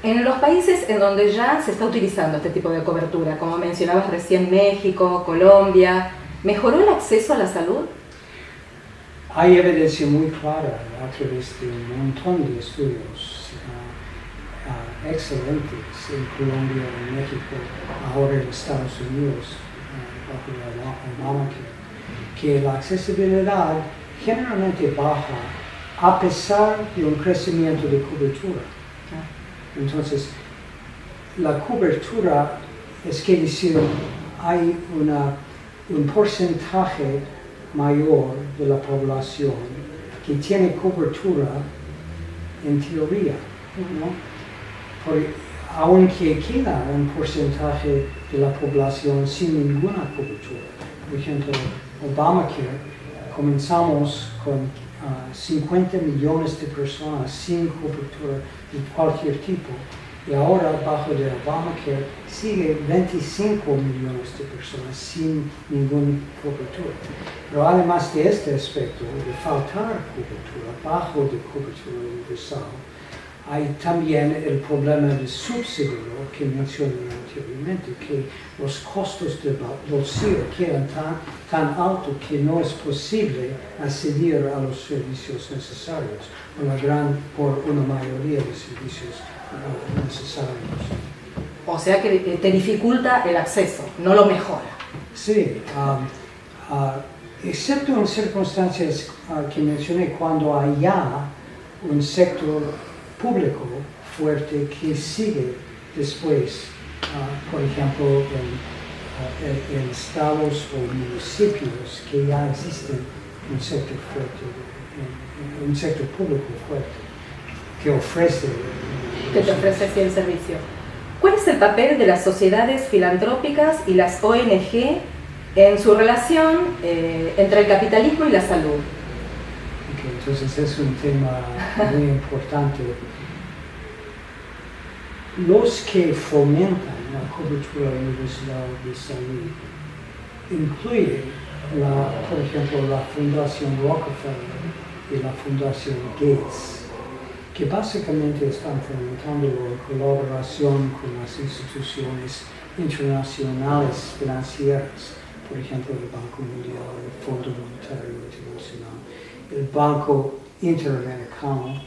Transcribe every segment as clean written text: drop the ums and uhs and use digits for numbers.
En los países en donde ya se está utilizando este tipo de cobertura, como mencionabas recién México, Colombia, ¿mejoró el acceso a la salud? Hay evidencia muy clara a través de un montón de estudios excelentes en Colombia, en México, ahora en Estados Unidos, bajo la Obamacare, que la accesibilidad generalmente baja a pesar de un crecimiento de cobertura. Entonces, la cobertura es que decir, hay un porcentaje mayor de la población que tiene cobertura en teoría, ¿no? Aunque queda un porcentaje de la población sin ninguna cobertura. Por ejemplo, Obamacare, comenzamos con 50 millones de personas sin cobertura de cualquier tipo, y ahora bajo de Obamacare sigue 25 millones de personas sin ninguna cobertura. Pero además de este aspecto, de faltar cobertura, bajo de cobertura universal, hay también el problema de subsidio que mencioné anteriormente, que los costos de bolsillo quedan tan altos que no es posible acceder a los servicios necesarios, por una mayoría de servicios necesarios. O sea que te dificulta el acceso, no lo mejora. Sí, excepto en circunstancias que mencioné, cuando haya un sector público fuerte que sigue después, por ejemplo, en estados o municipios que ya existen un sector fuerte, un sector público fuerte que ofrece el servicio. ¿Cuál es el papel de las sociedades filantrópicas y las ONG en su relación entre el capitalismo y la salud? Entonces es un tema muy importante. Los que fomentan la cobertura universal de salud incluyen, por ejemplo, la Fundación Rockefeller y la Fundación Gates, que básicamente están fomentándolo en colaboración con las instituciones internacionales financieras, por ejemplo, el Banco Mundial, el Fondo Monetario Internacional, el Banco Interamericano.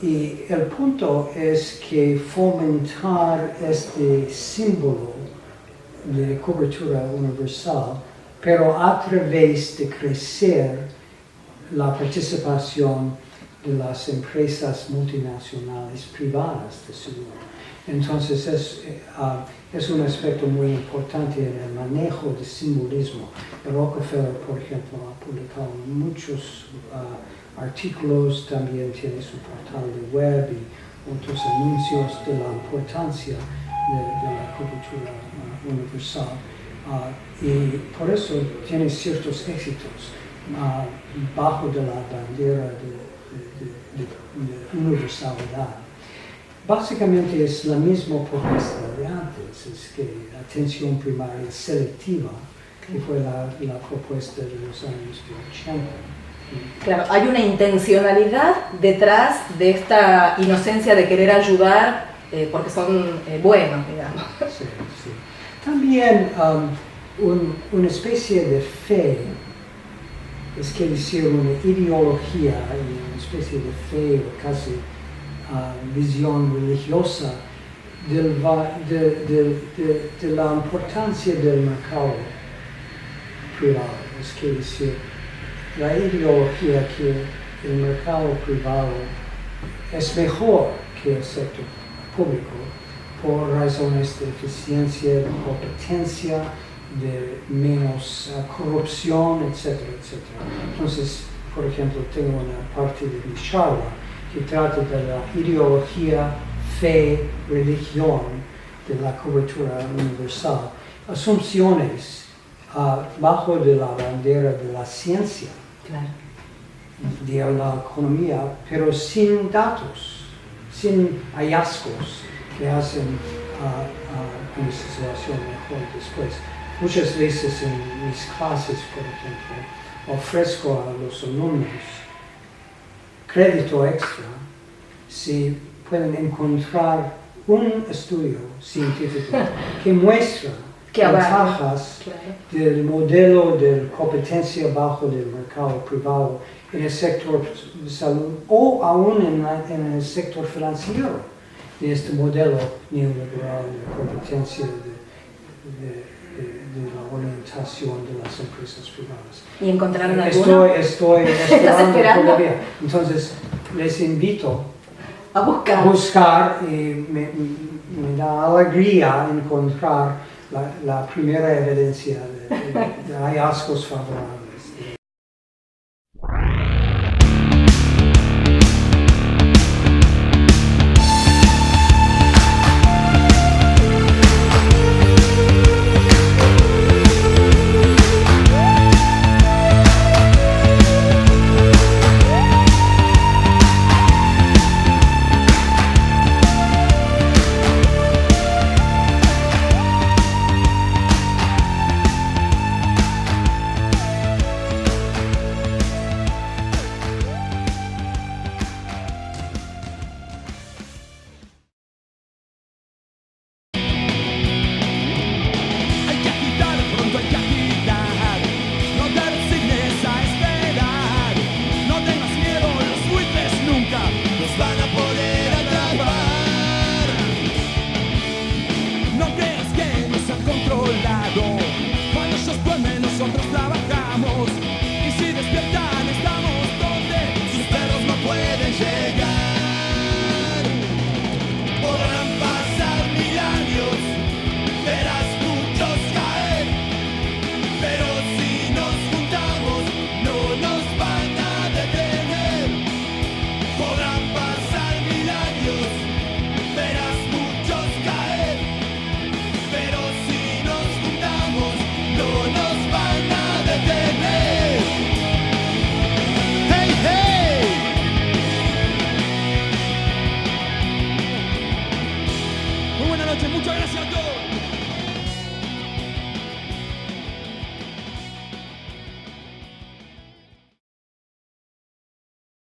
Y el punto es que fomentar este símbolo de cobertura universal, pero a través de crecer la participación de las empresas multinacionales privadas de salud. Entonces es un aspecto muy importante en el manejo de simbolismo. Rockefeller, por ejemplo, ha publicado muchos artículos, también tiene su portal de web y otros anuncios de la importancia de la cobertura universal. Y por eso tiene ciertos éxitos bajo de la bandera de universalidad. Básicamente es la misma propuesta de antes, es que atención primaria selectiva, que fue la propuesta de los años de 80. Claro, hay una intencionalidad detrás de esta inocencia de querer ayudar porque son buenos, digamos. Sí, sí. También una especie de fe, es que decir, una ideología, una especie de fe o casi visión religiosa de la importancia del mercado privado, es que decir, la ideología que el mercado privado es mejor que el sector público por razones de eficiencia, de competencia, de menos corrupción, etcétera, etcétera. Entonces, por ejemplo, tengo una parte de mi charla que trata de la ideología, fe, religión de la cobertura universal, asunciones bajo de la bandera de la ciencia, claro, de la economía, pero sin datos, sin hallazgos que hacen una situación mejor después. Muchas veces en mis clases, por ejemplo, ofrezco a los alumnos crédito extra si pueden encontrar un estudio científico que muestra Que abarca, ventajas claro. del modelo de competencia bajo del mercado privado en el sector de salud o aún en el sector financiero de este modelo neoliberal de competencia de la orientación de las empresas privadas. ¿Y encontraron alguno? Estoy esperando? todavía. Entonces, les invito A a buscar y me da alegría encontrar la primera evidencia de hallazgos favorables.